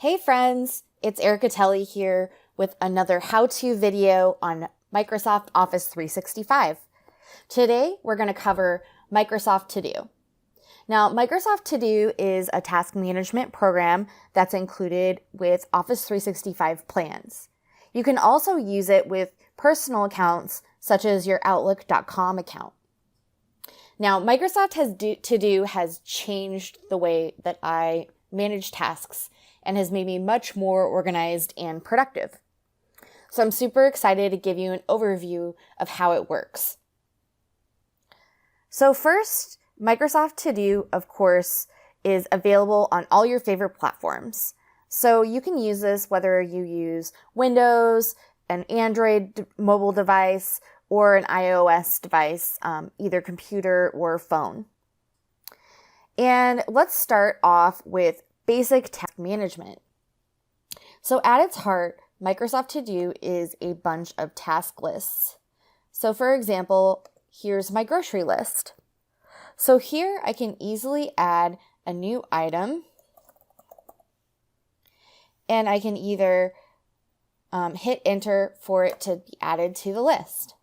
Hey friends, it's Erica Telly here with another how-to video on Microsoft Office 365. Today, we're going to cover Microsoft To Do. Now, Microsoft To Do is a task management program that's included with Office 365 plans. You can also use it with personal accounts such as your Outlook.com account. Now, Microsoft To Do has changed the way that I manage tasks and has made me much more organized and productive. So I'm super excited to give you an overview of how it works. So first, Microsoft To Do, of course, is available on all your favorite platforms. So you can use this whether you use Windows, an Android mobile device, or an iOS device, either computer or phone. And let's start off with basic task management. So at its heart, Microsoft To Do is a bunch of task lists. So for example, here's my grocery list. So here I can easily add a new item, and I can either hit enter for it to be added to the list.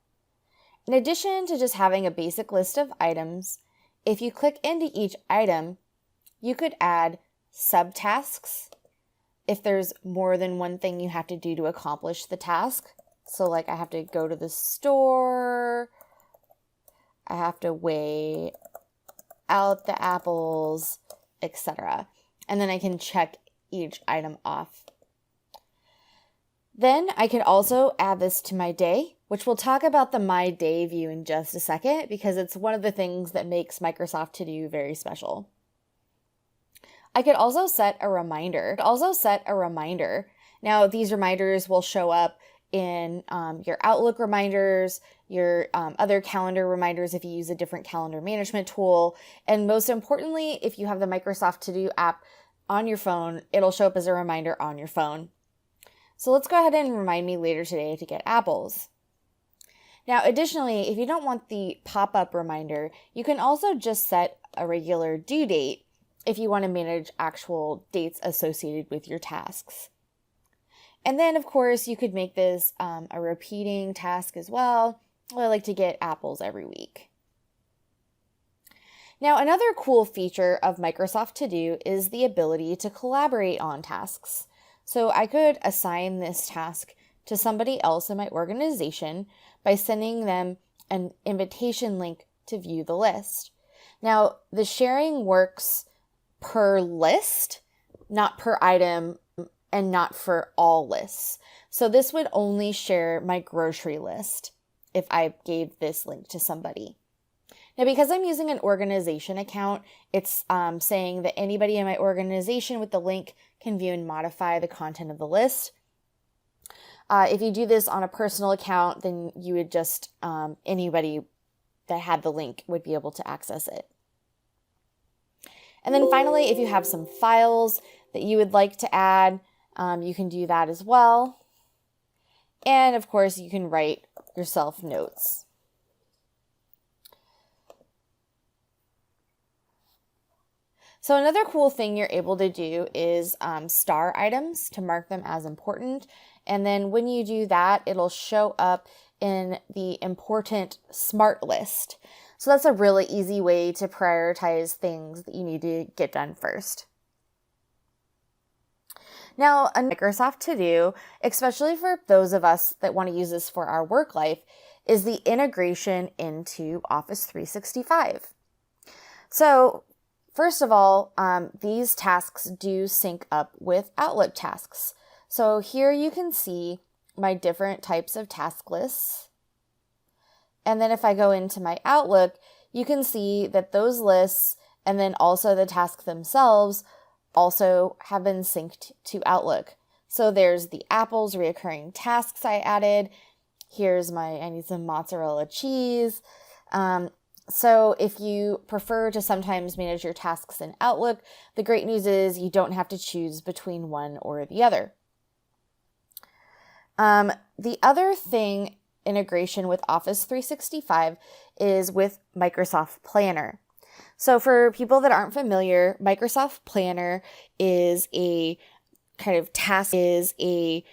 In addition to just having a basic list of items, if you click into each item, you could add subtasks if there's more than one thing you have to do to accomplish the task. So like I have to go to the store, I have to weigh out the apples, etc. And then I can check each item off. Then I can also add this to my day, which we'll talk about the My Day view in just a second because it's one of the things that makes Microsoft To Do very special. I could also set a reminder. Now, these reminders will show up in your Outlook reminders, your other calendar reminders if you use a different calendar management tool, and most importantly, if you have the Microsoft To Do app on your phone, it'll show up as a reminder on your phone. So let's go ahead and remind me later today to get apples. Now, additionally, if you don't want the pop-up reminder, you can also just set a regular due date if you want to manage actual dates associated with your tasks. And then, of course, you could make this a repeating task as well. I like to get apples every week. Now, another cool feature of Microsoft To Do is the ability to collaborate on tasks. So I could assign this task to somebody else in my organization by sending them an invitation link to view the list. Now, the sharing works per list, not per item, and not for all lists. So this would only share my grocery list if I gave this link to somebody. Now, because I'm using an organization account, it's saying that anybody in my organization with the link can view and modify the content of the list. If you do this on a personal account, then you would just, anybody that had the link would be able to access it. And then finally, if you have some files that you would like to add, you can do that as well. And of course, you can write yourself notes. So another cool thing you're able to do is star items to mark them as important. And then when you do that, it'll show up in the important smart list. So that's a really easy way to prioritize things that you need to get done first. Now, a Microsoft To Do, especially for those of us that want to use this for our work life, is the integration into Office 365. So first of all, these tasks do sync up with Outlook tasks. So here you can see my different types of task lists. And then if I go into my Outlook, you can see that those lists and then also the tasks themselves also have been synced to Outlook. So there's the apples reoccurring tasks I added. Here's I need some mozzarella cheese. So if you prefer to sometimes manage your tasks in Outlook, the great news is you don't have to choose between one or the other. The other thing integration with Office 365 is with Microsoft Planner. So for people that aren't familiar, Microsoft Planner is a kind of task is a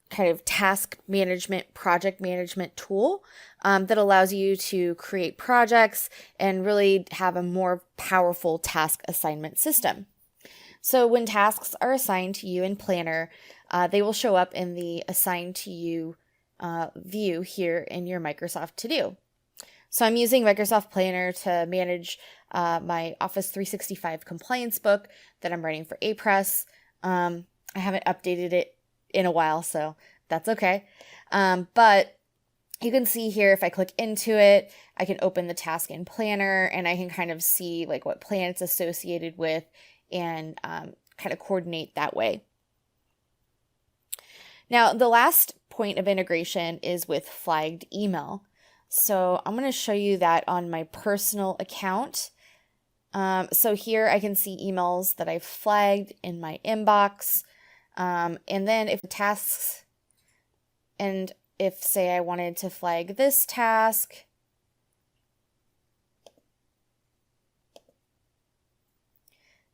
kind of task management, project management tool that allows you to create projects and really have a more powerful task assignment system. So when tasks are assigned to you in Planner, they will show up in the Assign to You view here in your Microsoft To Do. So I'm using Microsoft Planner to manage my Office 365 compliance book that I'm writing for Apress. I haven't updated it in a while, so that's okay. But you can see here, if I click into it, I can open the task in Planner and I can kind of see like what plan it's associated with and kind of coordinate that way. Now, the last point of integration is with flagged email. So I'm going to show you that on my personal account. So here I can see emails that I've flagged in my inbox. And then if tasks, and if say I wanted to flag this task,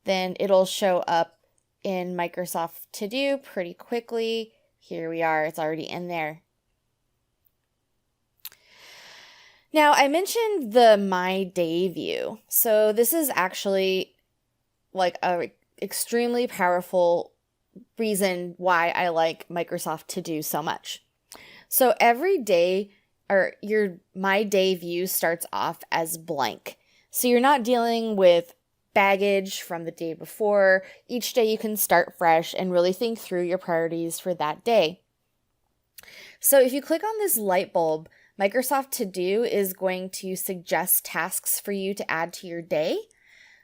then it'll show up in Microsoft To Do pretty quickly. Here we are, it's already in there. Now, I mentioned the My Day view. So this is actually like a extremely powerful reason why I like Microsoft To Do so much. So every day, or your My Day view starts off as blank. So you're not dealing with baggage from the day before. Each day you can start fresh and really think through your priorities for that day. So if you click on this light bulb, Microsoft To Do is going to suggest tasks for you to add to your day.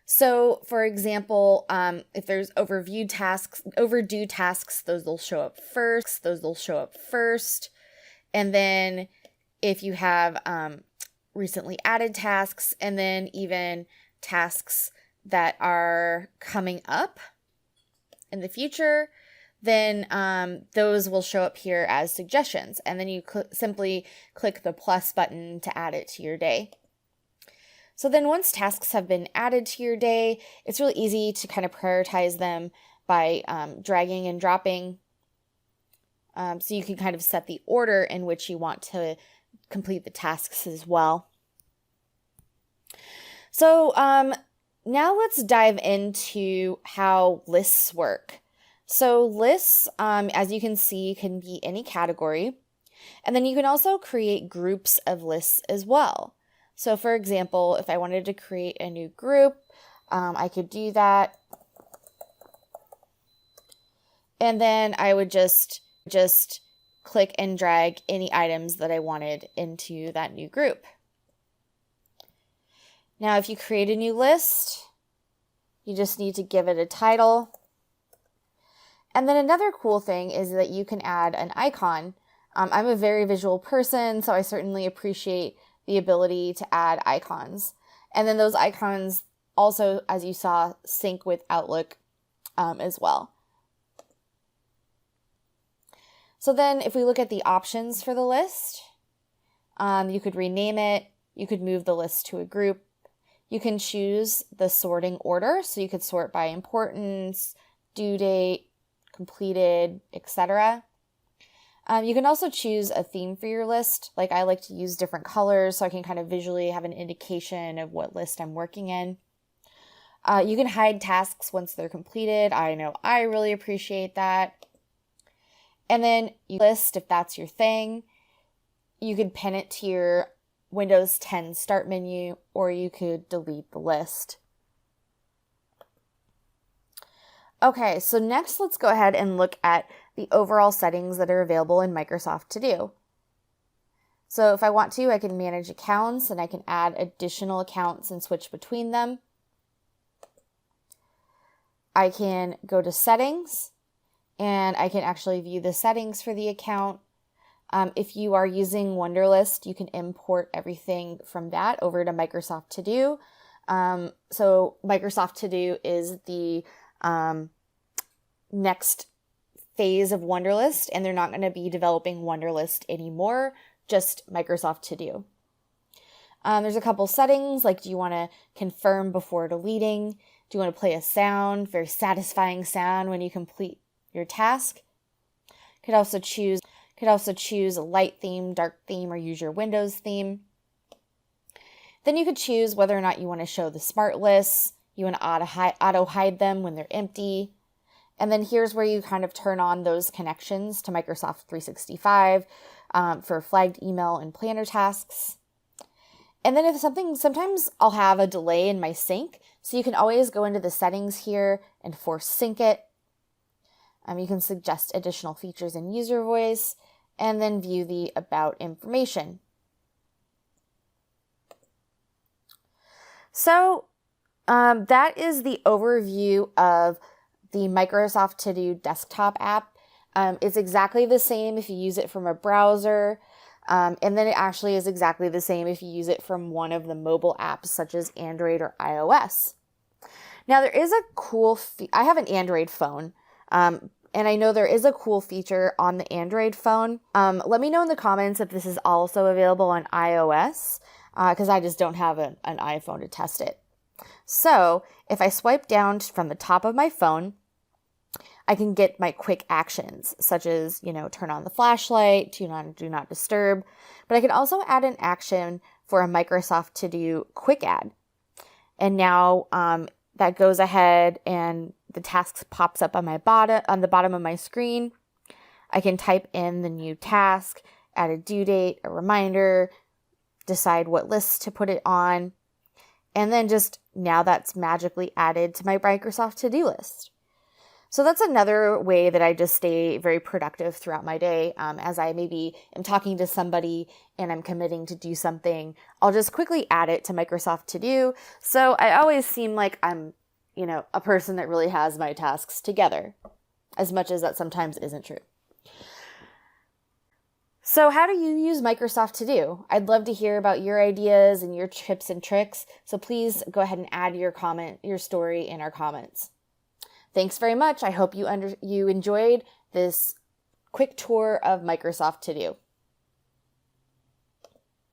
So for example, if there's overdue tasks, those will show up first. And then if you have recently added tasks, and then even tasks that are coming up in the future, then those will show up here as suggestions. And then you simply click the plus button to add it to your day. So then once tasks have been added to your day, it's really easy to kind of prioritize them by dragging and dropping. So you can kind of set the order in which you want to complete the tasks as well. So now let's dive into how lists work. So lists, as you can see, can be any category. And then you can also create groups of lists as well. So for example, if I wanted to create a new group, I could do that. And then I would just click and drag any items that I wanted into that new group. Now, if you create a new list, you just need to give it a title. And then another cool thing is that you can add an icon. I'm a very visual person, so I certainly appreciate the ability to add icons. And then those icons also, as you saw, sync with Outlook as well. So then if we look at the options for the list, you could rename it, you could move the list to a group, you can choose the sorting order, so you could sort by importance, due date, completed, etc. You can also choose a theme for your list. Like I like to use different colors so I can kind of visually have an indication of what list I'm working in. You can hide tasks once they're completed. I know I really appreciate that. And then you list, if that's your thing, you could pin it to your Windows 10 start menu, or you could delete the list. Okay, so next let's go ahead and look at the overall settings that are available in Microsoft To Do. So if I want to, I can manage accounts and I can add additional accounts and switch between them. I can go to settings and I can actually view the settings for the account. If you are using Wunderlist, you can import everything from that over to Microsoft To Do. So Microsoft To Do is the next phase of Wunderlist, and they're not going to be developing Wunderlist anymore, just Microsoft To Do. There's a couple settings, like do you want to confirm before deleting? Do you want to play a sound, very satisfying sound when you complete your task. You could also choose a light theme, dark theme, or use your Windows theme. Then you could choose whether or not you want to show the smart lists, you want to auto hide them when they're empty. And then here's where you kind of turn on those connections to Microsoft 365 for flagged email and planner tasks. And then sometimes I'll have a delay in my sync, so you can always go into the settings here and force sync it. You can suggest additional features in user voice and then view the about information. So that is the overview of the Microsoft To Do desktop app. It's exactly the same if you use it from a browser. And then it actually is exactly the same if you use it from one of the mobile apps such as Android or iOS. Now there is a cool, I have an Android phone, and I know there is a cool feature on the Android phone. Let me know in the comments if this is also available on iOS, because I just don't have an iPhone to test it. So if I swipe down from the top of my phone, I can get my quick actions, such as, turn on the flashlight, turn on Do Not Disturb. But I can also add an action for a Microsoft To Do quick add. And now that goes ahead and the tasks pops up on the bottom of my screen. I can type in the new task, add a due date, a reminder, decide what list to put it on. And then now that's magically added to my Microsoft To Do list. So that's another way that I just stay very productive throughout my day. As I maybe am talking to somebody and I'm committing to do something, I'll just quickly add it to Microsoft To Do. So I always seem like I'm, a person that really has my tasks together, as much as that sometimes isn't true. So how do you use Microsoft To Do? I'd love to hear about your ideas and your tips and tricks. So please go ahead and add your story in our comments. Thanks very much. I hope you enjoyed this quick tour of Microsoft To Do.